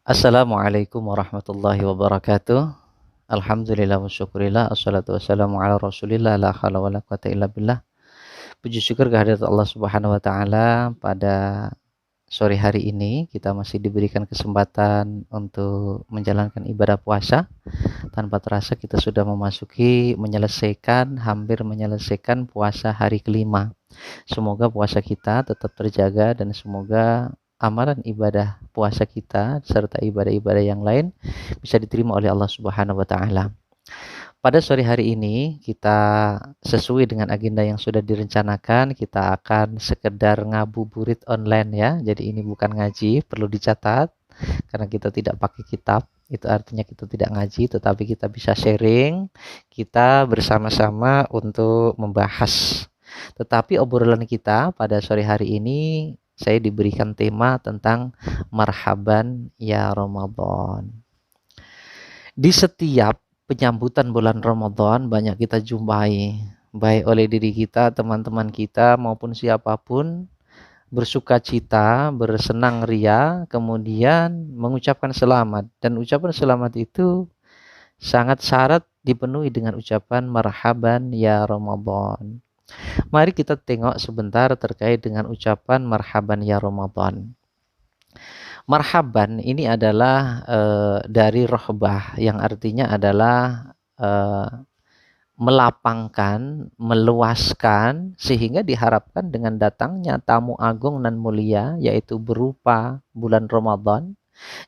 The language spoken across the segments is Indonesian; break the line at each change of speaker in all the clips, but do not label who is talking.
Assalamualaikum warahmatullahi wabarakatuh. Alhamdulillah wa syukurillah. Assalatu wassalamu ala rasulillah. La hawla wa la quwata illa billah. Puji syukur kehadirat Allah subhanahu wa ta'ala. Pada sore hari ini kita masih diberikan kesempatan untuk menjalankan ibadah puasa. Tanpa terasa kita sudah hampir menyelesaikan puasa hari kelima. Semoga puasa kita tetap terjaga dan semoga amalan ibadah puasa kita serta ibadah-ibadah yang lain bisa diterima oleh Allah Subhanahu wa taala. Pada sore hari ini kita sesuai dengan agenda yang sudah direncanakan, kita akan sekedar ngabuburit online ya. Jadi ini bukan ngaji, perlu dicatat karena kita tidak pakai kitab. Itu artinya kita tidak ngaji, tetapi kita bisa sharing, kita bersama-sama untuk membahas. Tetapi obrolan kita pada sore hari ini saya diberikan tema tentang marhaban ya Ramadan. Di setiap penyambutan bulan Ramadan banyak kita jumpai, baik oleh diri kita, teman-teman kita maupun siapapun, bersuka cita, bersenang ria, kemudian mengucapkan selamat. Dan ucapan selamat itu sangat syarat dipenuhi dengan ucapan marhaban ya Ramadan. Mari kita tengok sebentar terkait dengan ucapan marhaban ya Ramadan. Marhaban ini adalah dari rohbah yang artinya adalah melapangkan, meluaskan, sehingga diharapkan dengan datangnya tamu agung dan mulia yaitu berupa bulan Ramadan.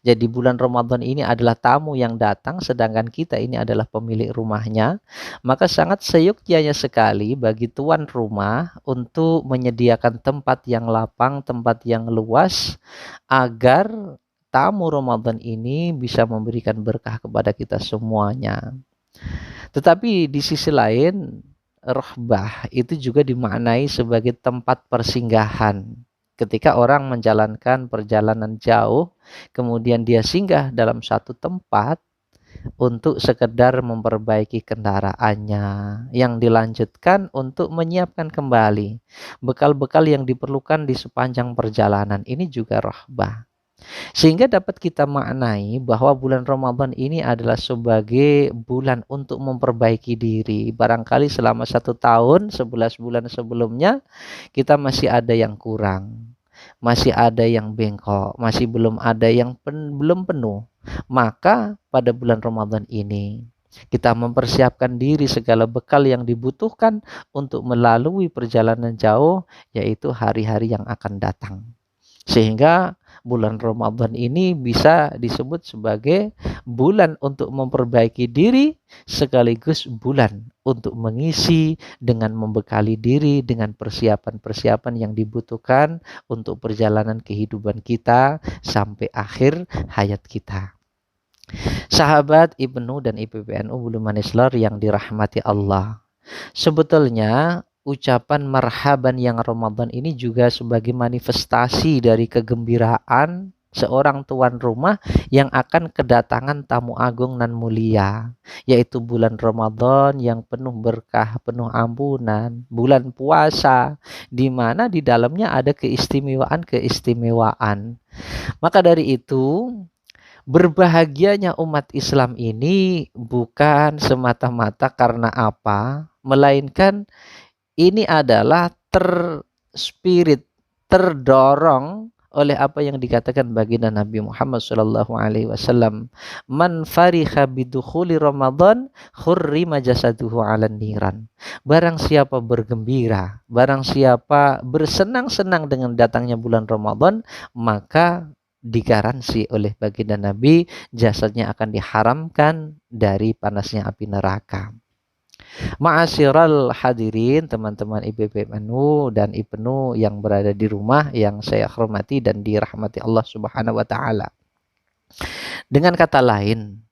Jadi bulan Ramadan ini adalah tamu yang datang sedangkan kita ini adalah pemilik rumahnya. Maka sangat seyogyanya sekali bagi tuan rumah untuk menyediakan tempat yang lapang, tempat yang luas agar tamu Ramadan ini bisa memberikan berkah kepada kita semuanya. Tetapi di sisi lain, rohbah itu juga dimaknai sebagai tempat persinggahan. Ketika orang menjalankan perjalanan jauh, kemudian dia singgah dalam satu tempat untuk sekedar memperbaiki kendaraannya, yang dilanjutkan untuk menyiapkan kembali bekal-bekal yang diperlukan di sepanjang perjalanan. Ini juga rohbah. Sehingga dapat kita maknai bahwa bulan Ramadan ini adalah sebagai bulan untuk memperbaiki diri. Barangkali selama 1 tahun, 11 bulan sebelumnya, kita masih ada yang kurang. Masih ada yang bengkok, masih belum ada yang belum penuh. Maka pada bulan Ramadan ini, kita mempersiapkan diri segala bekal yang dibutuhkan untuk melalui perjalanan jauh, yaitu hari-hari yang akan datang. Sehingga bulan Ramadan ini bisa disebut sebagai bulan untuk memperbaiki diri sekaligus bulan untuk mengisi dengan membekali diri dengan persiapan-persiapan yang dibutuhkan untuk perjalanan kehidupan kita sampai akhir hayat kita. Sahabat Ibnu dan IPPNU Bulu Manislar yang dirahmati Allah. Sebetulnya ucapan marhaban yang Ramadan ini juga sebagai manifestasi dari kegembiraan seorang tuan rumah yang akan kedatangan tamu agung nan mulia, yaitu bulan Ramadan yang penuh berkah, penuh ampunan, bulan puasa, di mana di dalamnya ada keistimewaan-keistimewaan. Maka dari itu, berbahagianya umat Islam ini bukan semata-mata karena apa, melainkan ini adalah terspirit, terdorong oleh apa yang dikatakan baginda Nabi Muhammad SAW. Man fariha bidukhuli Ramadan khurrima jasaduhu 'alan niran. Barang siapa bergembira, barang siapa bersenang-senang dengan datangnya bulan Ramadan, maka digaransi oleh baginda Nabi jasadnya akan diharamkan dari panasnya api neraka. Ma'asyiral hadirin, teman-teman IPPNU dan IPNU yang berada di rumah yang saya hormati dan dirahmati Allah Subhanahu wa taala. Dengan kata lain,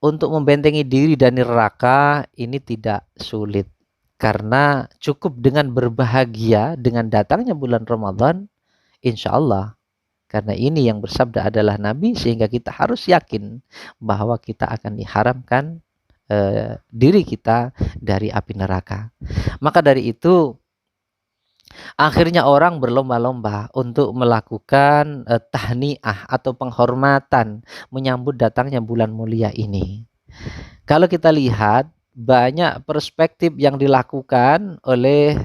untuk membentengi diri dari neraka ini tidak sulit karena cukup dengan berbahagia dengan datangnya bulan Ramadan, insya Allah. Karena ini yang bersabda adalah Nabi, sehingga kita harus yakin bahwa kita akan diharamkan diri kita dari api neraka. Maka dari itu, Akhirnya orang berlomba-lomba untuk melakukan tahniah atau penghormatan menyambut datangnya bulan mulia ini. Kalau kita lihat banyak perspektif yang dilakukan oleh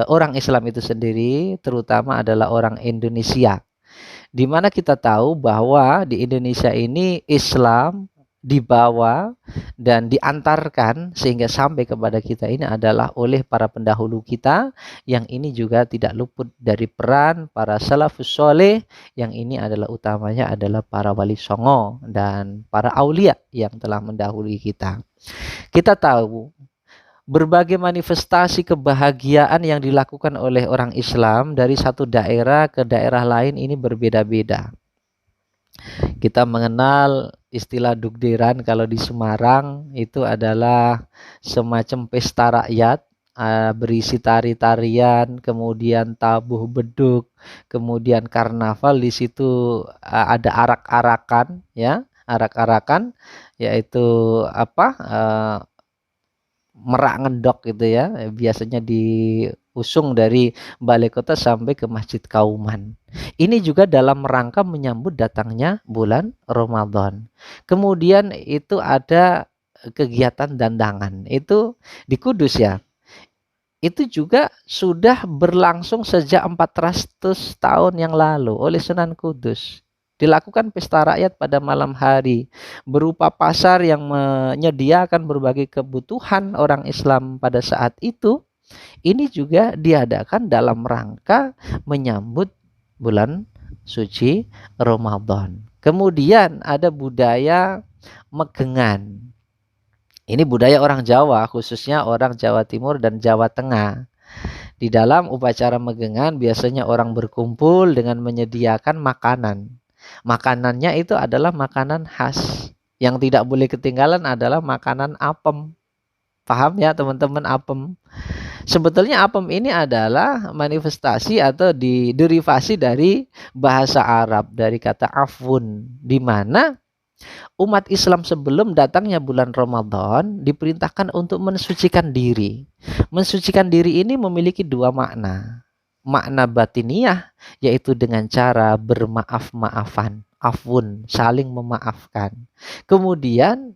orang Islam itu sendiri, terutama adalah orang Indonesia. Di mana kita tahu bahwa di Indonesia ini Islam dibawa dan diantarkan sehingga sampai kepada kita ini adalah oleh para pendahulu kita, yang ini juga tidak luput dari peran para salafus soleh, yang ini adalah utamanya adalah para wali songo dan para aulia yang telah mendahului kita. Kita tahu berbagai manifestasi kebahagiaan yang dilakukan oleh orang Islam dari satu daerah ke daerah lain ini berbeda-beda. Kita mengenal istilah dugderan kalau di Semarang itu adalah semacam pesta rakyat, berisi tari-tarian, kemudian tabuh beduk, kemudian karnaval. Di situ ada arak-arakan, ya, arak-arakan, yaitu merak ngendok gitu ya, biasanya diusung dari balai kota sampai ke Masjid Kauman. Ini juga dalam rangka menyambut datangnya bulan Ramadan. Kemudian itu ada kegiatan dandangan, itu di Kudus ya. Itu juga sudah berlangsung sejak 400 tahun yang lalu oleh Sunan Kudus. Dilakukan pesta rakyat pada malam hari berupa pasar yang menyediakan berbagai kebutuhan orang Islam pada saat itu. Ini juga diadakan dalam rangka menyambut bulan suci Ramadan. Kemudian ada budaya megengan. Ini budaya orang Jawa, khususnya orang Jawa Timur dan Jawa Tengah. Di dalam upacara megengan biasanya orang berkumpul dengan menyediakan makanan. Makanannya itu adalah makanan khas. Yang tidak boleh ketinggalan adalah makanan apem. Paham ya teman-teman, apem? Sebetulnya apem ini adalah manifestasi atau derivasi dari bahasa Arab, dari kata afun, di mana umat Islam sebelum datangnya bulan Ramadan diperintahkan untuk mensucikan diri. Mensucikan diri ini memiliki dua makna. Makna batiniah, yaitu dengan cara bermaaf-maafan, afun, saling memaafkan. Kemudian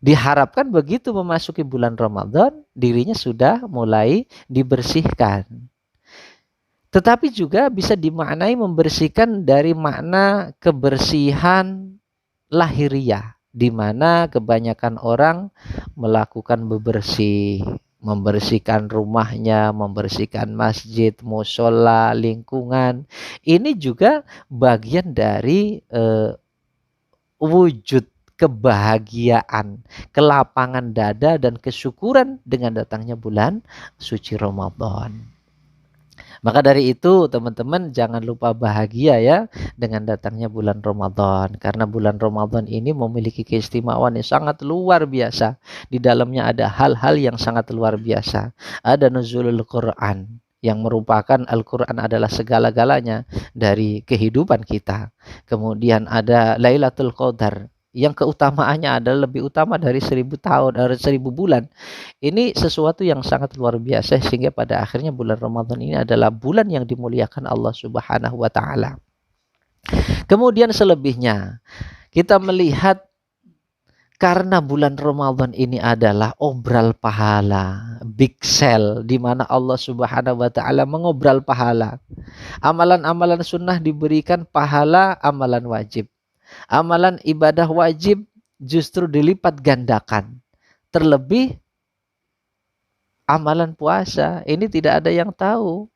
diharapkan begitu memasuki bulan Ramadan, dirinya sudah mulai dibersihkan. Tetapi juga bisa dimaknai membersihkan dari makna kebersihan lahiriah, di mana kebanyakan orang melakukan bebersih, membersihkan rumahnya, membersihkan masjid, musola, lingkungan. Ini juga bagian dari wujud kebahagiaan, kelapangan dada dan kesyukuran dengan datangnya bulan suci Ramadan. Maka dari itu teman-teman jangan lupa bahagia ya dengan datangnya bulan Ramadan. Karena bulan Ramadan ini memiliki keistimewaan yang sangat luar biasa. Di dalamnya ada hal-hal yang sangat luar biasa. Ada nuzulul Quran, yang merupakan Al-Quran adalah segala-galanya dari kehidupan kita. Kemudian ada Lailatul Qadar, yang keutamaannya adalah lebih utama dari 1000 tahun, 1000 bulan. Ini sesuatu yang sangat luar biasa, sehingga pada akhirnya bulan Ramadan ini adalah bulan yang dimuliakan Allah Subhanahu wa taala. Kemudian selebihnya kita melihat karena bulan Ramadan ini adalah obral pahala, big sale, di mana Allah Subhanahu wa taala mengobral pahala. Amalan-amalan sunnah diberikan pahala amalan wajib. Amalan ibadah wajib justru dilipat gandakan. Terlebih amalan puasa ini tidak ada yang tahu.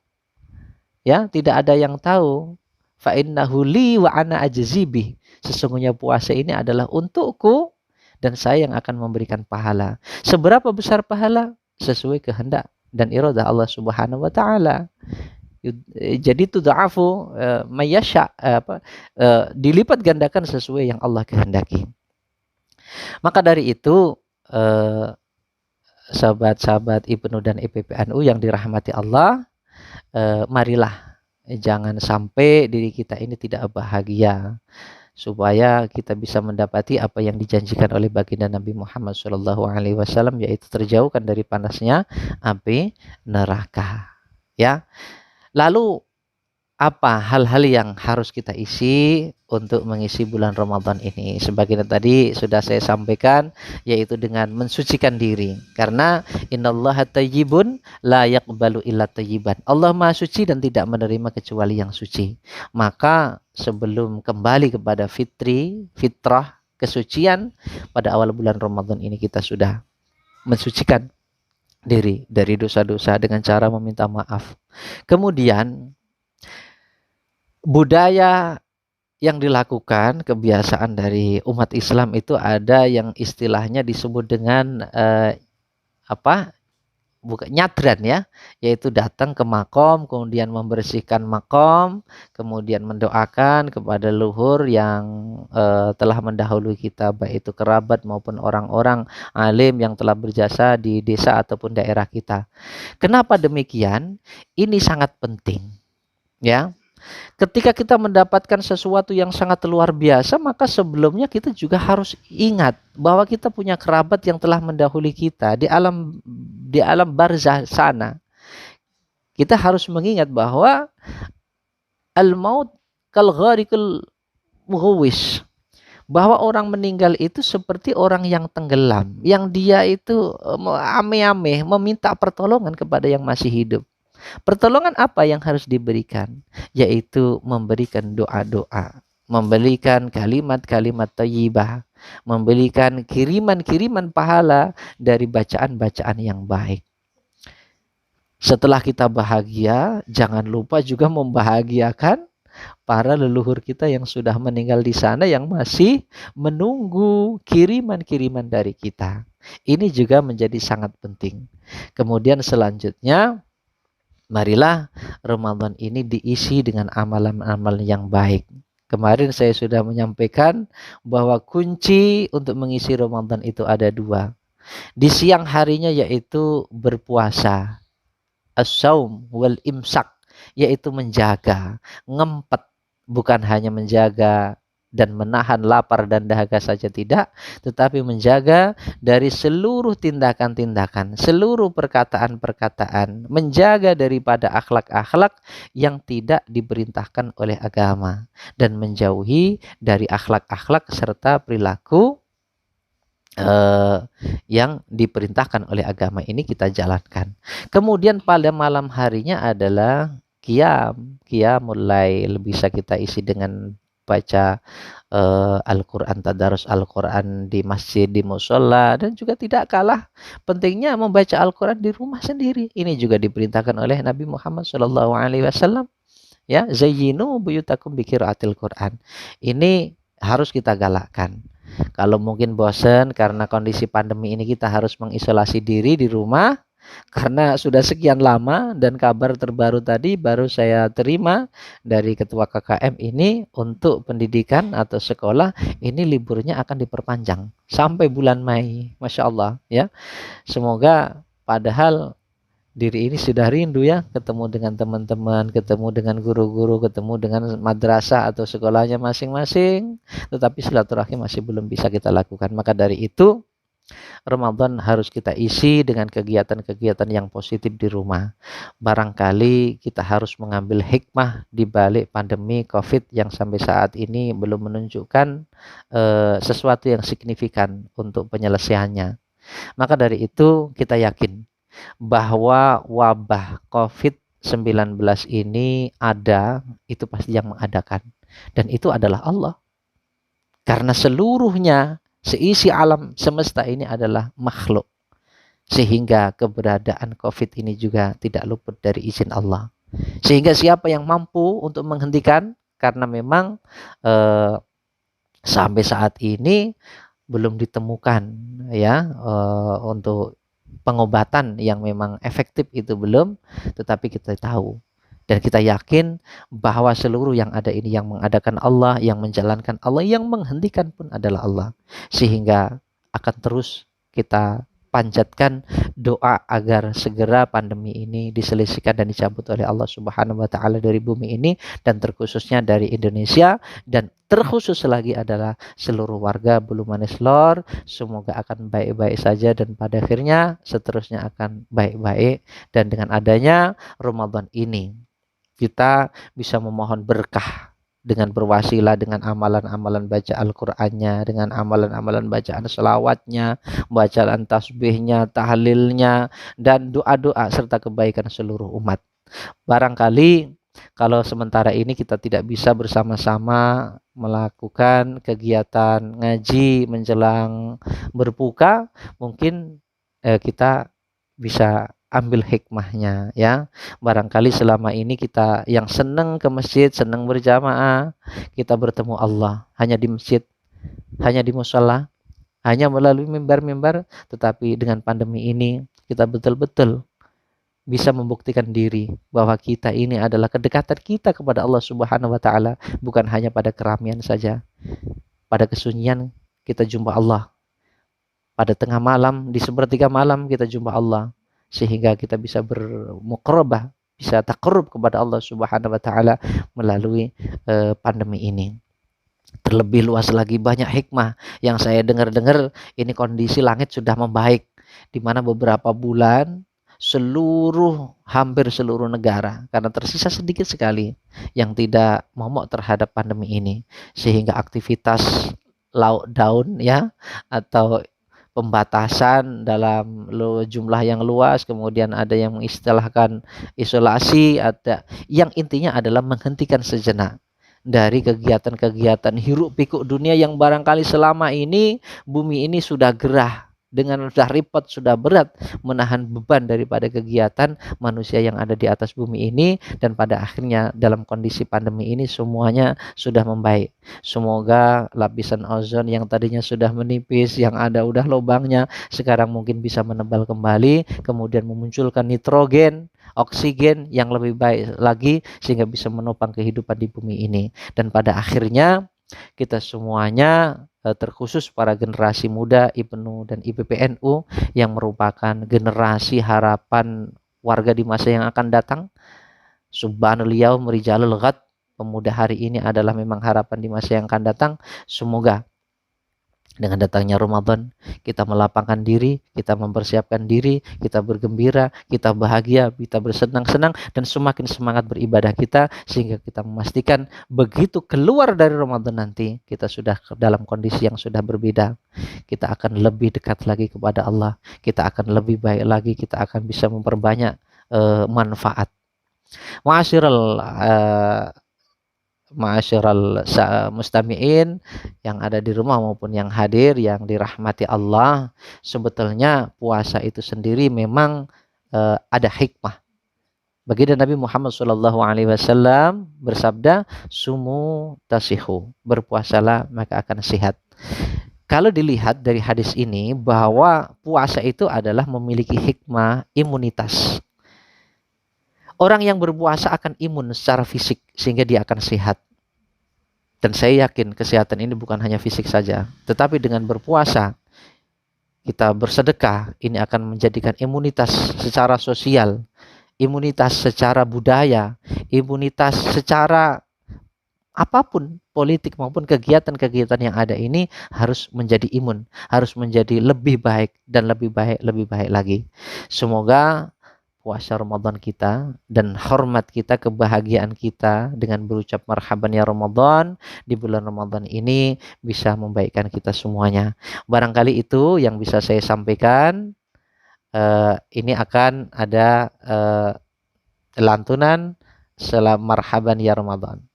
Ya, tidak ada yang tahu. Fa innahu li wa ana ajzibih. Sesungguhnya puasa ini adalah untukku dan saya yang akan memberikan pahala. Seberapa besar pahala? Sesuai kehendak dan iradah Allah Subhanahu wa taala. Jadi tudha'afu mayyasha, dilipat gandakan sesuai yang Allah kehendaki. Maka dari itu sahabat-sahabat Ibnu dan IPPNU yang dirahmati Allah, marilah jangan sampai diri kita ini tidak bahagia, supaya kita bisa mendapati apa yang dijanjikan oleh baginda Nabi Muhammad SAW, yaitu terjauhkan dari panasnya api neraka. ya. Lalu apa hal-hal yang harus kita isi untuk mengisi bulan Ramadan ini? Sebagaimana tadi sudah saya sampaikan, yaitu dengan mensucikan diri. Karena innallaha thayyibun la yaqbalu illa thayyiban. Allah Maha Suci dan tidak menerima kecuali yang suci. Maka sebelum kembali kepada fitrah, kesucian, pada awal bulan Ramadan ini kita sudah mensucikan diri dari dosa-dosa dengan cara meminta maaf. Kemudian budaya yang dilakukan, kebiasaan dari umat Islam itu ada yang istilahnya disebut dengan bukan nyadran ya, yaitu datang ke makom, kemudian membersihkan makom, kemudian mendoakan kepada leluhur yang telah mendahului kita, baik itu kerabat maupun orang-orang alim yang telah berjasa di desa ataupun daerah kita. Kenapa demikian? Ini sangat penting, ya. Ketika kita mendapatkan sesuatu yang sangat luar biasa, maka sebelumnya kita juga harus ingat bahwa kita punya kerabat yang telah mendahului kita di alam barzah sana. Kita harus mengingat bahwa al-maut kal gharikil mughawis, bahwa orang meninggal itu seperti orang yang tenggelam, yang dia itu ame-ame meminta pertolongan kepada yang masih hidup. Pertolongan apa yang harus diberikan? Yaitu memberikan doa-doa, memberikan kalimat-kalimat thayyibah, memberikan kiriman-kiriman pahala dari bacaan-bacaan yang baik. Setelah kita bahagia, jangan lupa juga membahagiakan para leluhur kita yang sudah meninggal di sana, yang masih menunggu kiriman-kiriman dari kita. Ini juga menjadi sangat penting. Kemudian selanjutnya, marilah Ramadan ini diisi dengan amalan-amalan yang baik. Kemarin saya sudah menyampaikan bahwa kunci untuk mengisi Ramadan itu ada dua. Di siang harinya yaitu berpuasa, as-saum wal imsak, yaitu menjaga, ngempet, bukan hanya menjaga dan menahan lapar dan dahaga saja tidak, tetapi menjaga dari seluruh tindakan-tindakan, seluruh perkataan-perkataan, menjaga daripada akhlak-akhlak yang tidak diperintahkan oleh agama, dan menjauhi dari akhlak-akhlak serta perilaku yang diperintahkan oleh agama ini kita jalankan. Kemudian pada malam harinya adalah qiyamul lail, bisa kita isi dengan baca Al-Quran, tadarus Al-Quran di masjid, di musola, dan juga tidak kalah pentingnya membaca Al-Quran di rumah sendiri. Ini juga diperintahkan oleh Nabi Muhammad SAW. Ya, zayyinu buyutakum biqiraatil Quran. Ini harus kita galakkan. Kalau mungkin bosan karena kondisi pandemi ini, kita harus mengisolasi diri di rumah karena sudah sekian lama, dan kabar terbaru tadi baru saya terima dari ketua KKM ini, untuk pendidikan atau sekolah ini liburnya akan diperpanjang sampai bulan Mei. Masya Allah ya. Semoga, padahal diri ini sudah rindu ya, ketemu dengan teman-teman, ketemu dengan guru-guru, ketemu dengan madrasah atau sekolahnya masing-masing, tetapi silaturahmi masih belum bisa kita lakukan. Maka dari itu, Ramadan harus kita isi dengan kegiatan-kegiatan yang positif di rumah. Barangkali kita harus mengambil hikmah di balik pandemi COVID yang sampai saat ini belum menunjukkan sesuatu yang signifikan untuk penyelesaiannya. Maka dari itu kita yakin bahwa wabah COVID-19 ini ada, itu pasti yang mengadakan. Dan itu adalah Allah. Karena seluruhnya, seisi alam semesta ini adalah makhluk. Sehingga keberadaan COVID ini juga tidak luput dari izin Allah. Sehingga siapa yang mampu untuk menghentikan, karena memang sampai saat ini belum ditemukan ya untuk pengobatan yang memang efektif, itu belum, tetapi kita tahu dan kita yakin bahwa seluruh yang ada ini yang mengadakan Allah, yang menjalankan Allah, yang menghentikan pun adalah Allah. Sehingga akan terus kita panjatkan doa agar segera pandemi ini diselesaikan dan dicabut oleh Allah Subhanahu wa taala dari bumi ini, dan terkhususnya dari Indonesia, dan terkhusus lagi adalah seluruh warga Bulu Manis Lor. Semoga akan baik-baik saja dan pada akhirnya seterusnya akan baik-baik. Dan dengan adanya Ramadan ini kita bisa memohon berkah dengan berwasilah dengan amalan-amalan baca Al-Qur'annya, dengan amalan-amalan bacaan selawatnya, bacaan tasbihnya, tahlilnya, dan doa-doa serta kebaikan seluruh umat. Barangkali kalau sementara ini kita tidak bisa bersama-sama melakukan kegiatan ngaji menjelang berbuka, mungkin kita bisa ambil hikmahnya ya. Barangkali selama ini kita yang senang ke masjid, senang berjamaah, kita bertemu Allah hanya di masjid, hanya di musala, hanya melalui mimbar-mimbar, tetapi dengan pandemi ini kita betul-betul bisa membuktikan diri bahwa kita ini adalah kedekatan kita kepada Allah Subhanahu wa taala, bukan hanya pada keramaian saja. Pada kesunyian kita jumpa Allah. Pada tengah malam, di sepertiga malam kita jumpa Allah, sehingga kita bisa bermuqarabah, bisa taqarrub kepada Allah Subhanahu wa taala melalui pandemi ini. Terlebih luas lagi banyak hikmah yang saya dengar-dengar, ini kondisi langit sudah membaik, di mana beberapa bulan hampir seluruh negara, karena tersisa sedikit sekali yang tidak momok terhadap pandemi ini, sehingga aktivitas lockdown ya, atau pembatasan dalam jumlah yang luas, kemudian ada yang mengistilahkan isolasi, ada yang intinya adalah menghentikan sejenak dari kegiatan-kegiatan hiruk pikuk dunia yang barangkali selama ini bumi ini sudah gerah dengan sudah repot, sudah berat menahan beban daripada kegiatan manusia yang ada di atas bumi ini, dan pada akhirnya dalam kondisi pandemi ini semuanya sudah membaik. Semoga lapisan ozon yang tadinya sudah menipis, yang ada udah lubangnya, sekarang mungkin bisa menebal kembali, kemudian memunculkan nitrogen, oksigen yang lebih baik lagi, sehingga bisa menopang kehidupan di bumi ini. Dan pada akhirnya kita semuanya, terkhusus para generasi muda IPNU dan IPPNU yang merupakan generasi harapan warga di masa yang akan datang. Subhanul yaum rijalul ghad, pemuda hari ini adalah memang harapan di masa yang akan datang. Semoga dengan datangnya Ramadan, kita melapangkan diri, kita mempersiapkan diri, kita bergembira, kita bahagia, kita bersenang-senang, dan semakin semangat beribadah kita, sehingga kita memastikan begitu keluar dari Ramadan nanti, kita sudah dalam kondisi yang sudah berbeda. Kita akan lebih dekat lagi kepada Allah, kita akan lebih baik lagi, kita akan bisa memperbanyak manfaat. Ma'asyiral mustami'in yang ada di rumah maupun yang hadir yang dirahmati Allah, sebetulnya puasa itu sendiri memang ada hikmah. Baginda Nabi Muhammad SAW bersabda, sumu tasihu, berpuasalah maka akan sehat. Kalau dilihat dari hadis ini bahwa puasa itu adalah memiliki hikmah imunitas. Orang yang berpuasa akan imun secara fisik sehingga dia akan sehat. Dan saya yakin kesehatan ini bukan hanya fisik saja, tetapi dengan berpuasa, kita bersedekah, ini akan menjadikan imunitas secara sosial, imunitas secara budaya, imunitas secara apapun, politik maupun kegiatan-kegiatan yang ada ini harus menjadi imun, harus menjadi lebih baik dan lebih baik lagi. Semoga puasa Ramadan kita dan hormat kita, kebahagiaan kita dengan berucap marhaban ya Ramadan di bulan Ramadan ini bisa membaikkan kita semuanya. Barangkali itu yang bisa saya sampaikan. Ini akan ada lantunan salam marhaban ya Ramadan.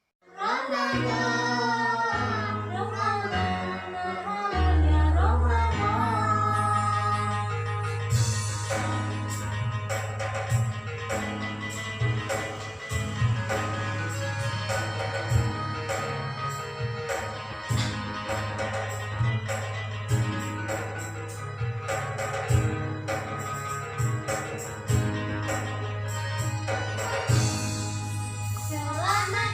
Selamat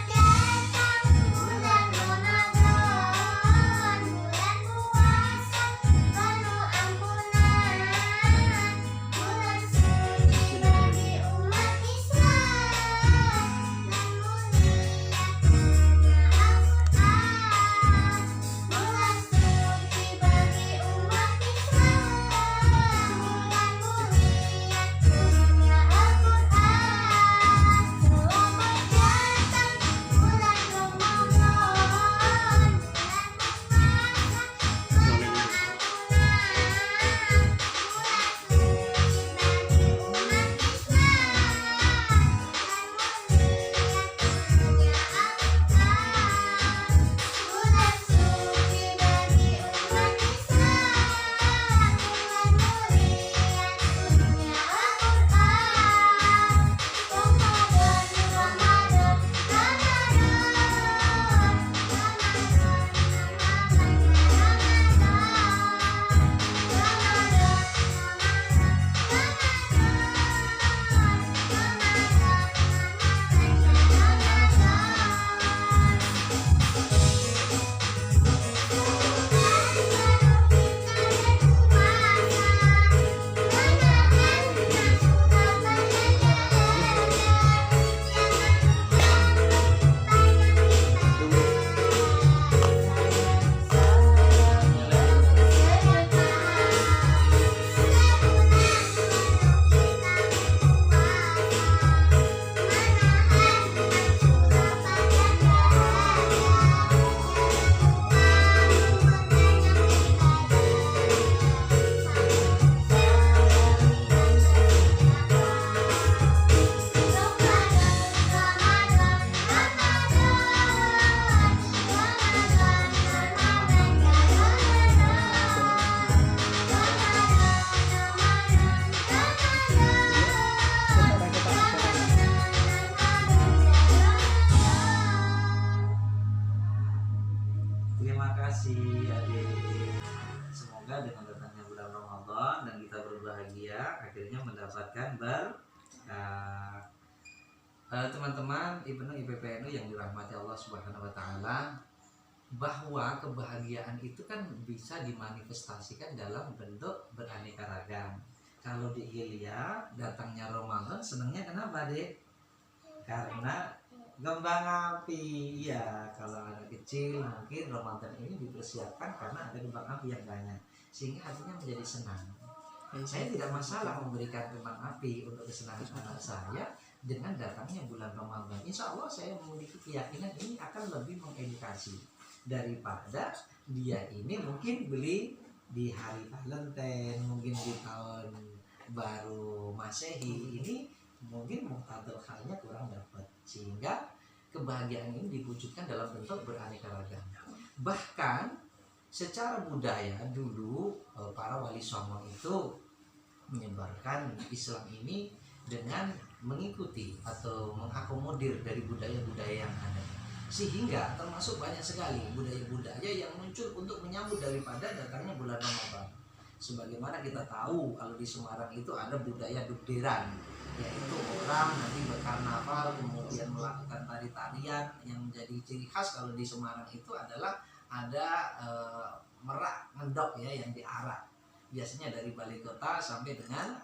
bangga dengan datangnya bulan Ramadan dan kita berbahagia akhirnya mendapatkan berkah. Teman-teman Ibnu IPPNU yang dirahmati Allah Subhanahu wa taala, bahwa kebahagiaan itu kan bisa dimanifestasikan dalam bentuk beraneka ragam. Kalau di Ilya datangnya Ramadan senangnya kenapa, Dek? Karena kembang api. Ya, kalau anak kecil mungkin Ramadan ini dipersiapkan karena ada kembang api yang banyak, sehingga hatinya menjadi senang. Saya tidak masalah memberikan kembang api untuk kesenangan anak saya dengan datangnya bulan Ramadan. Insya Allah saya memiliki keyakinan ini akan lebih mengedukasi daripada dia ini mungkin beli di hari Valentine, mungkin di tahun baru Masehi, ini mungkin muhtadil halnya kurang dapat, sehingga kebahagiaan ini diwujudkan dalam bentuk beraneka ragam. Bahkan secara budaya dulu para wali songo itu menyebarkan Islam ini dengan mengikuti atau mengakomodir dari budaya-budaya yang ada, sehingga termasuk banyak sekali budaya-budaya yang muncul untuk menyambut daripada datangnya bulan Ramadan. Sebagaimana kita tahu kalau di Semarang itu ada budaya dukderan, yaitu orang nanti berkarnaval kemudian melakukan tari-tarian yang menjadi ciri khas. Kalau di Semarang itu adalah ada merak ngendok ya yang diarak, biasanya dari balai kota sampai dengan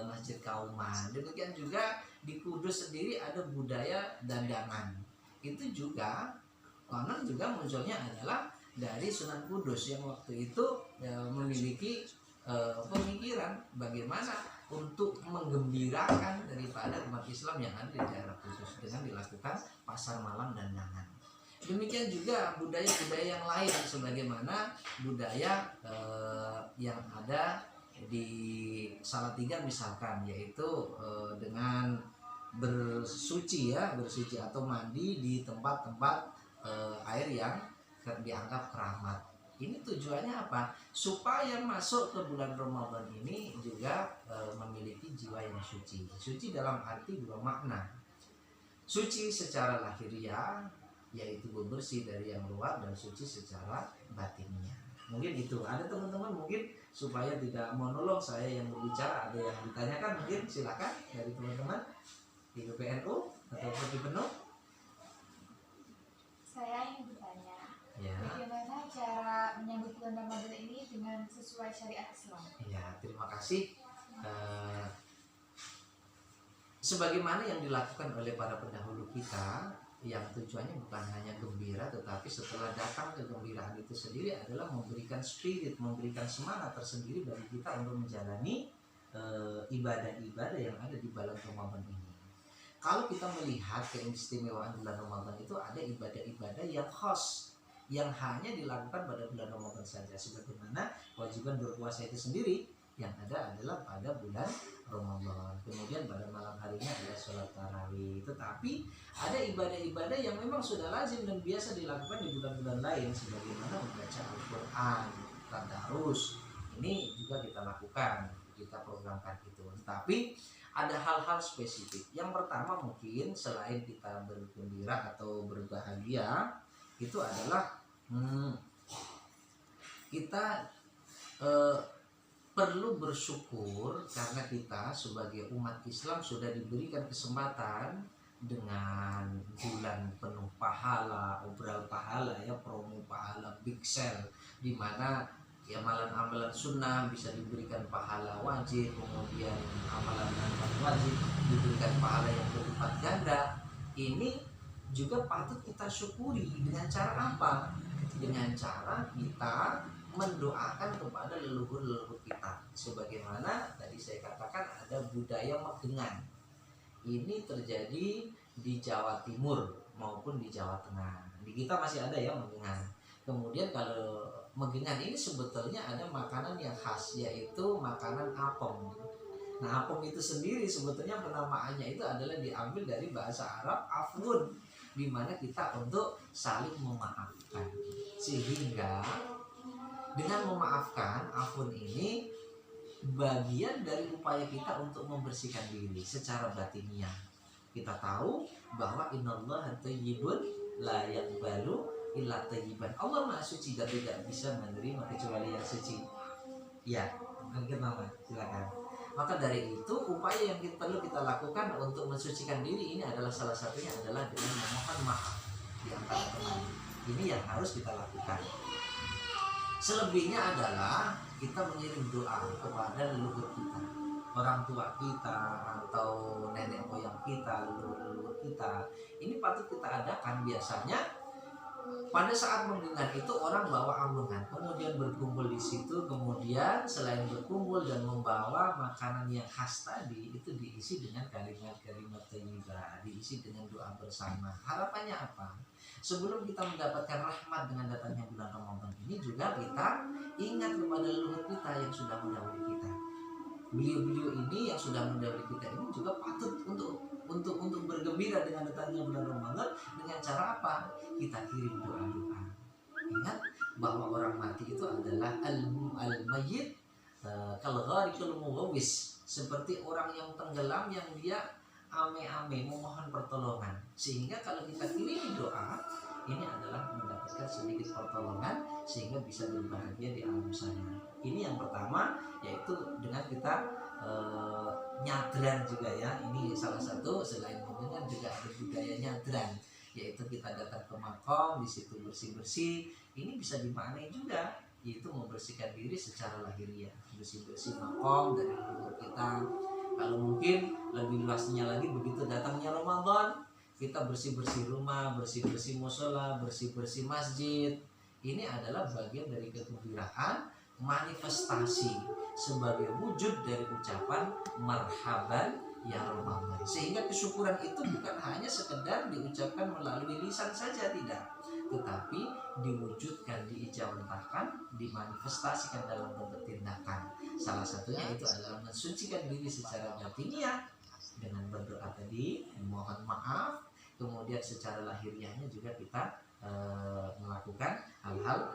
Masjid Kauman. Demikian juga di Kudus sendiri ada budaya dandangan. Itu juga konon juga munculnya adalah dari Sunan Kudus yang waktu itu memiliki pemikiran bagaimana untuk menggembirakan daripada umat Islam yang ada di daerah Kudus dengan dilakukan pasar malam dandangan. Demikian juga budaya-budaya yang lain sebagaimana budaya yang ada di Salatiga misalkan, yaitu dengan bersuci atau mandi di tempat-tempat air yang dianggap keramat. Ini tujuannya apa? Supaya masuk ke bulan Ramadan ini juga memiliki jiwa yang suci. Suci dalam arti dua makna. Suci secara lahiriah, yaitu bersih dari yang luar, dan suci secara batinnya. Mungkin itu. Ada teman-teman mungkin supaya tidak monolog saya yang berbicara, ada yang ditanyakan mungkin silakan dari teman-teman di PPNU atau di penuh.
Saya ingin bertanya,
Ya.
bagaimana cara menyambut bulan Ramadan ini dengan sesuai syariat Islam?
Ya, terima kasih. Sebagaimana yang dilakukan oleh para pendahulu kita, yang tujuannya bukan hanya gembira, tetapi setelah datang kegembiraan itu sendiri adalah memberikan spirit, memberikan semangat tersendiri bagi kita untuk menjalani ibadah-ibadah yang ada di bulan Ramadan ini. Kalau kita melihat keistimewaan bulan Ramadan itu ada ibadah-ibadah yang khas, yang hanya dilakukan pada bulan Ramadan saja, sebagaimana kewajiban berpuasa itu sendiri yang ada adalah pada bulan Ramadan. Kemudian pada malam harinya adalah sholat tarawih. Tetapi ada ibadah-ibadah yang memang sudah lazim dan biasa dilakukan di bulan-bulan lain, sebagaimana membaca Al-Quran, tadarus. Ini juga kita lakukan, kita programkan itu. Tapi ada hal-hal spesifik. Yang pertama mungkin selain kita bergembira atau berbahagia, itu adalah kita perlu bersyukur karena kita sebagai umat Islam sudah diberikan kesempatan dengan bulan penuh pahala, obral pahala ya, promo pahala, big sale, di mana ya amalan-amalan sunnah bisa diberikan pahala wajib, kemudian amalan non wajib diberikan pahala yang berlipat ganda. Ini juga patut kita syukuri. Dengan cara apa? Dengan cara kita mendoakan kepada leluhur-leluhur kita. Sebagaimana tadi saya katakan ada budaya megengan. Ini terjadi di Jawa Timur maupun di Jawa Tengah. Di kita masih ada ya megengan. Kemudian kalau megengan ini sebetulnya ada makanan yang khas, yaitu makanan apem. Nah, apem itu sendiri sebetulnya penamaannya itu adalah diambil dari bahasa Arab afun, di mana kita untuk saling memaafkan. Sehingga dengan memaafkan, afun ini bagian dari upaya kita untuk membersihkan diri secara batiniah. Kita tahu bahwa innallaha thayyibun la yaqbalu illa thayyiban. Allah Maha Suci dan tidak bisa menerima kecuali yang suci. Ya, mungkin Mama, silakan. Maka dari itu upaya yang perlu kita lakukan untuk mensucikan diri ini adalah salah satunya adalah dengan memohon maaf di antara teman. Ini yang harus kita lakukan. Selebihnya adalah kita mengirim doa kepada leluhur kita, orang tua kita atau nenek moyang kita, leluhur kita. Ini patut kita adakan biasanya. Pada saat mendengar itu orang bawa ambungan, kemudian berkumpul di situ, kemudian selain berkumpul dan membawa makanan yang khas tadi itu diisi dengan kalimat-kalimat thayyibah, diisi dengan doa bersama. Harapannya apa? Sebelum kita mendapatkan rahmat dengan datangnya bulan Ramadan ini juga kita ingat kepada leluhur kita yang sudah mendahului kita. Beliau-beliau ini yang sudah mendahului kita ini juga patut untuk bergembira dengan datangnya bulan Ramadan dengan cara apa? Kita kirim doa-doa. Ingat bahwa orang mati itu adalah al-mayyit kal-gharikul mughawwis, seperti orang yang tenggelam yang dia ame-ame memohon pertolongan. Sehingga kalau kita kirim doa, ini adalah mendapatkan sedikit pertolongan sehingga bisa berbahagia di alam sana. Ini yang pertama, yaitu dengan kita nyadran juga ya. Ini salah satu selain mendengar juga ada budaya nyadran, yaitu kita datang ke makom, di situ bersih-bersih. Ini bisa dimaknai juga, yaitu membersihkan diri secara lahiriah, bersih-bersih makom dari leluhur kita. Kalau mungkin lebih luasnya lagi, begitu datangnya Ramadan, kita bersih-bersih rumah, bersih-bersih musola, bersih-bersih masjid. Ini adalah bagian dari kegembiraan, manifestasi sebagai wujud dari ucapan marhaban ya Ramadan. Sehingga kesyukuran itu bukan hanya sekedar diucapkan melalui lisan saja, tidak, tetapi diwujudkan, diijawantahkan, dimanifestasikan dalam bentuk tindakan. Salah satunya itu adalah mensucikan diri secara batiniah dengan berdoa tadi, mohon maaf. Kemudian secara lahiriahnya juga kita melakukan hal-hal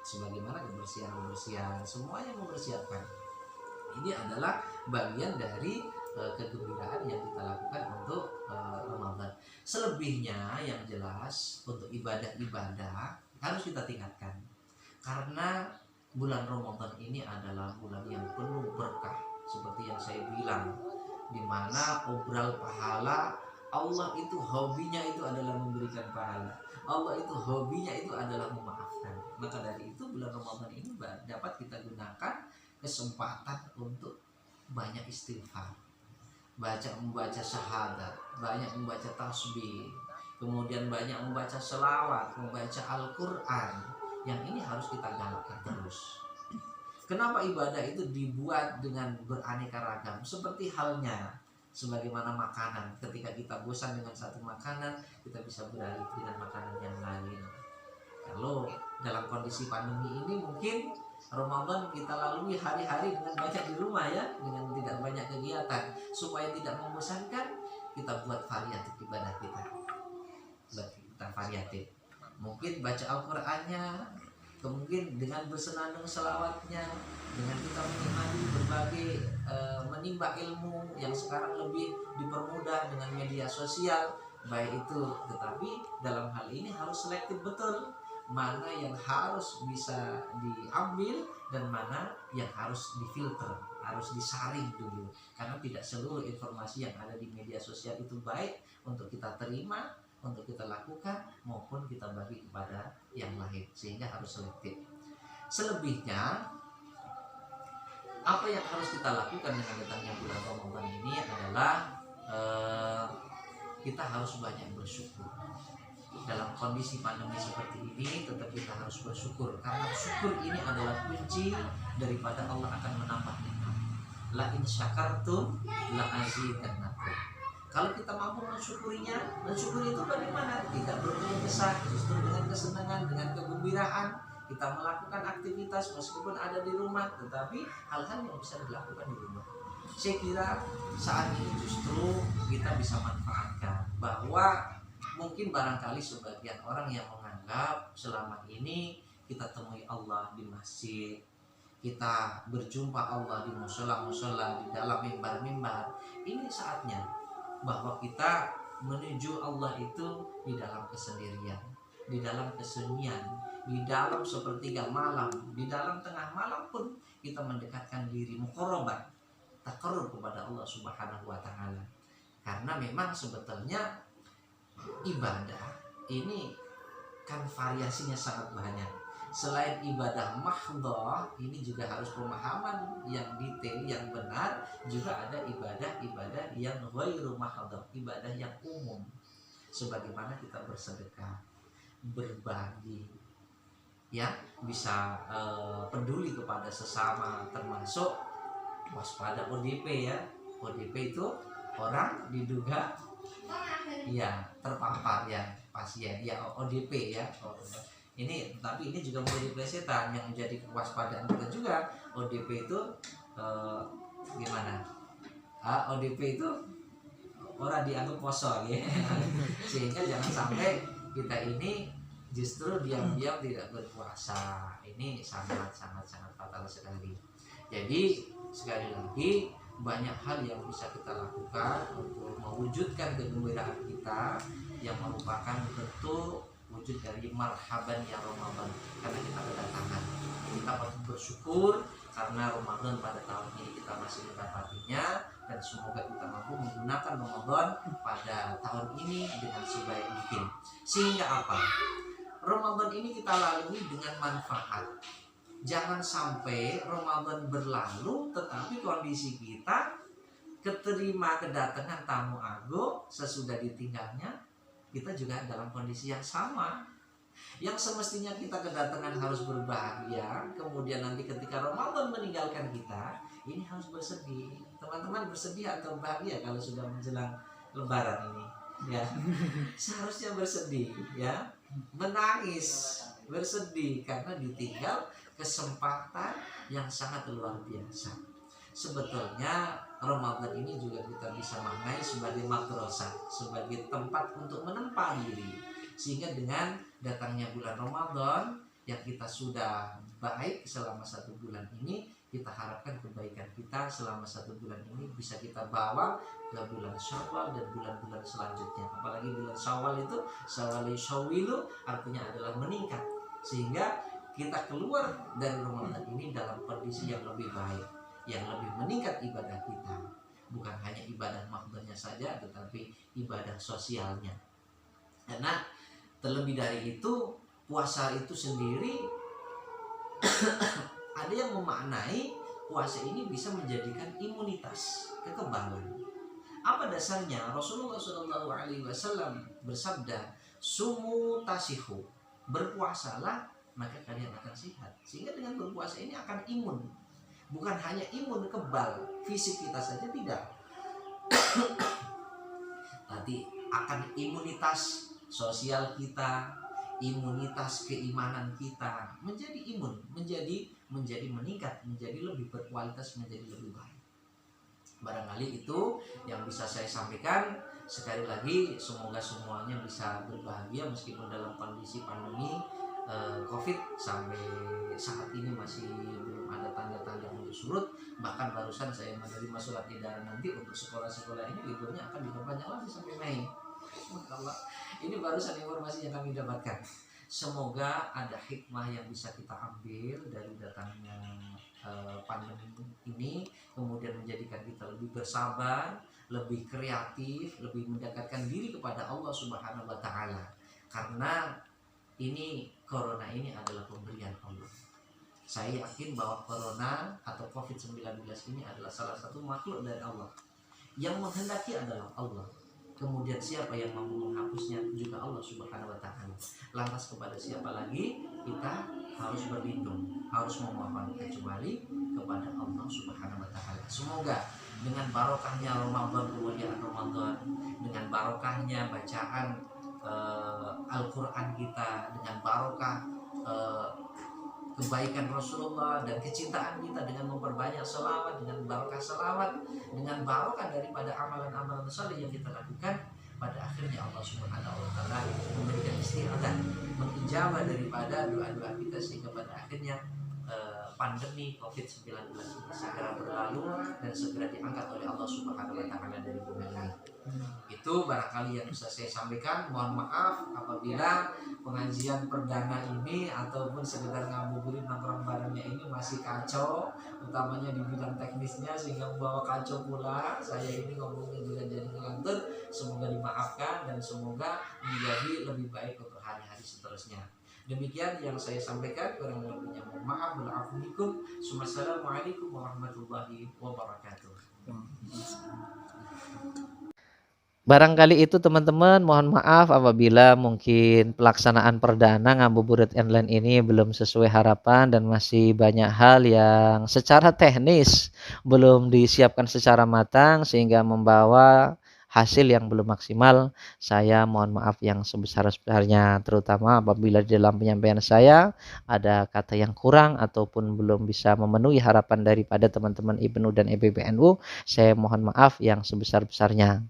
sebagaimana kebersihan semuanya mempersiapkan. Ini adalah bagian dari kegembiraan yang kita lakukan untuk Ramadan. Selebihnya yang jelas untuk ibadah-ibadah harus kita tingkatkan, karena bulan Ramadan ini adalah bulan yang penuh berkah seperti yang saya bilang, di mana obral pahala. Allah itu hobinya itu adalah memberikan pahala. Allah itu hobinya itu adalah memaafkan. Maka dari itu bulan Ramadan ini dapat kita gunakan kesempatan untuk banyak istighfar, membaca syahadat, banyak membaca tasbih, kemudian banyak membaca selawat, membaca Al-Quran. Yang ini harus kita galakkan terus. Kenapa ibadah itu dibuat dengan beraneka ragam? Seperti halnya sebagaimana makanan, ketika kita bosan dengan satu makanan, kita bisa beralih dengan makanan yang lain. Kalau dalam kondisi pandemi ini mungkin Ramadan kita lalui hari-hari dengan banyak di rumah ya, dengan tidak banyak kegiatan. Supaya tidak membosankan, kita buat variatif ibadah kita. Kita variatif. Mungkin baca Al-Qur'annya, kemudian dengan bersenandung selawatnya, dengan kita menikmati berbagai menimba ilmu yang sekarang lebih dipermudah dengan media sosial, baik itu. Tetapi dalam hal ini harus selektif betul, mana yang harus bisa diambil dan mana yang harus difilter, harus disaring dulu, karena tidak seluruh informasi yang ada di media sosial itu baik untuk kita terima, untuk kita lakukan, maupun kita bagi kepada yang lain, sehingga harus selektif. Selebihnya, apa yang harus kita lakukan dengan datangnya bulan Ramadan ini adalah kita harus banyak bersyukur. Dalam kondisi pandemi seperti ini, tetap kita harus bersyukur, karena syukur ini adalah kunci daripada Allah akan menambah nikmat. La in syakartum la azidannakum. Kalau kita mampu mensyukurinya, mensyukuri itu bagaimana? Tidak berkeluh kesah, justru dengan kesenangan, dengan kegembiraan kita melakukan aktivitas meskipun ada di rumah, tetapi hal-hal yang bisa dilakukan di rumah. Saya kira saat ini justru kita bisa manfaatkan, bahwa mungkin barangkali sebagian orang yang menganggap selama ini kita temui Allah di masjid, kita berjumpa Allah di musola-musola, di dalam mimbar-mimbar. Ini saatnya bahwa kita menuju Allah itu di dalam kesendirian, di dalam kesunyian, di dalam sepertiga malam, di dalam tengah malam pun
kita mendekatkan diri muqarrabah, taqarrub kepada Allah Subhanahu wa taala. Karena memang sebetulnya ibadah ini kan variasinya sangat banyak. Selain ibadah mahdhah, ini juga harus pemahaman yang detail, yang benar. Juga ada ibadah-ibadah yang ghairu mahdhah, ibadah yang umum. Sebagaimana kita bersedekah, berbagi, ya, bisa peduli kepada sesama, termasuk waspada ODP ya. ODP itu orang diduga ya terpapar ya pasien ya ODP ya. Ini tapi ini juga menjadi plesetan yang menjadi kewaspadaan kita juga. ODP itu gimana? ODP itu orang dianggap poso ya. Sehingga jangan sampai kita ini justru diam-diam tidak berpuasa. Ini sangat fatal sekali. Jadi sekali lagi banyak hal yang bisa kita lakukan untuk mewujudkan kegembiraan kita yang merupakan bentuk wujud dari marhaban ya Ramadan, karena kita kedatangan. Kita patut bersyukur karena Ramadan pada tahun ini kita masih mendapatinya, dan semoga kita mampu menggunakan Ramadan pada tahun ini dengan sebaik mungkin. Sehingga apa? Ramadan ini kita lalui dengan manfaat. Jangan sampai Ramadan berlalu tetapi kondisi kita keterima kedatangan tamu agung, sesudah ditinggalnya kita juga dalam kondisi yang sama. Yang semestinya kita kedatangan harus berbahagia, kemudian nanti ketika Ramadan meninggalkan kita, ini harus bersedih. Teman-teman bersedih atau bahagia kalau sudah menjelang Lebaran ini? Ya, seharusnya bersedih, ya, menangis, bersedih karena ditinggal kesempatan yang sangat luar biasa. Sebetulnya Ramadan ini juga kita bisa maknai sebagai madrasah, sebagai tempat untuk menempa diri. Sehingga dengan datangnya bulan Ramadan yang kita sudah baik selama 1 bulan ini, kita harapkan kebaikan kita selama 1 bulan ini bisa kita bawa ke bulan Syawal dan bulan-bulan selanjutnya. Apalagi bulan Syawal itu Syawal artinya adalah meningkat, sehingga kita keluar dari Ramadan ini dalam kondisi yang lebih baik, yang lebih meningkat ibadah kita. Bukan hanya ibadah mahdhahnya saja, tetapi ibadah sosialnya. Karena terlebih dari itu, puasa itu sendiri ada yang memaknai puasa ini bisa menjadikan imunitas, kekebalan. Apa dasarnya? Rasulullah SAW bersabda, "Sumu tasihu," berpuasalah maka kalian akan sehat. Sehingga dengan berpuasa ini akan imun. Bukan hanya imun kebal fisik kita saja, tidak. Tadi akan imunitas sosial kita, imunitas keimanan kita menjadi imun, menjadi meningkat, menjadi lebih berkualitas, menjadi lebih baik. Barangkali itu yang bisa saya sampaikan. Sekali lagi semoga semuanya bisa berbahagia meskipun dalam kondisi pandemi COVID sampai saat ini masih belum ada tanda-tanda untuk surut. Bahkan barusan saya menerima surat edaran nanti untuk sekolah-sekolah ini liburnya akan diperpanjang lagi sampai Mei. Allah, ini barusan informasi yang kami dapatkan. Semoga ada hikmah yang bisa kita ambil dari datangnya pandemi ini, kemudian menjadikan kita lebih bersabar, lebih kreatif, lebih mendekatkan diri kepada Allah Subhanahu wa taala. Karena ini corona ini adalah pemberian Allah. Saya yakin bahwa corona atau COVID-19 ini adalah salah satu makhluk dari Allah. Yang menghendaki adalah Allah. Kemudian siapa yang mampu menghapusnya juga Allah Subhanahu wa taala. Lantas kepada siapa lagi kita harus berlindung, harus memohon, kecuali kepada Allah Subhanahu wa taala. Semoga dengan barokahnya Ramadan, kemudian Ramadan, dengan barokahnya bacaan Al-Quran kita, dengan barokah kebaikan Rasulullah dan kecintaan kita dengan memperbanyak selawat, dengan barokah selawat, dengan barokah daripada amalan-amalan saleh yang kita lakukan, pada akhirnya Allah Subhanahu wa taala memberikan istiadat, mengijabah daripada doa-doa kita, sehingga pada akhirnya pandemi COVID-19 ini segera berlalu dan segera diangkat oleh Allah Subhanahu wa taala dari bumi ini. Itu barangkali yang bisa saya sampaikan. Mohon maaf apabila pengajian perdana ini ataupun sekedar ngabuburit nongkrong barengnya ini masih kacau, utamanya di bidang teknisnya sehingga membawa kacau pula. Saya ini ngomongnya juga jadi ngelantur. Semoga dimaafkan dan semoga menjadi lebih baik untuk hari-hari seterusnya. Demikian yang saya sampaikan, kurang lebihnya mohon maaf. Wassalamualaikum warahmatullahi wabarakatuh.
Barangkali itu teman-teman, mohon maaf apabila mungkin pelaksanaan perdana ngabuburit online ini belum sesuai harapan dan masih banyak hal yang secara teknis belum disiapkan secara matang sehingga membawa hasil yang belum maksimal. Saya mohon maaf yang sebesar-besarnya, terutama apabila di dalam penyampaian saya ada kata yang kurang ataupun belum bisa memenuhi harapan daripada teman-teman IPNU dan EPBNU. Saya mohon maaf yang sebesar-besarnya.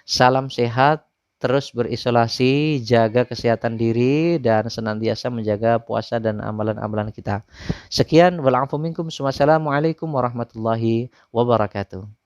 Salam sehat, terus berisolasi, jaga kesehatan diri, dan senantiasa menjaga puasa dan amalan-amalan kita. Sekian, wal afu minkum. Wassalamualaikum warahmatullahi wabarakatuh.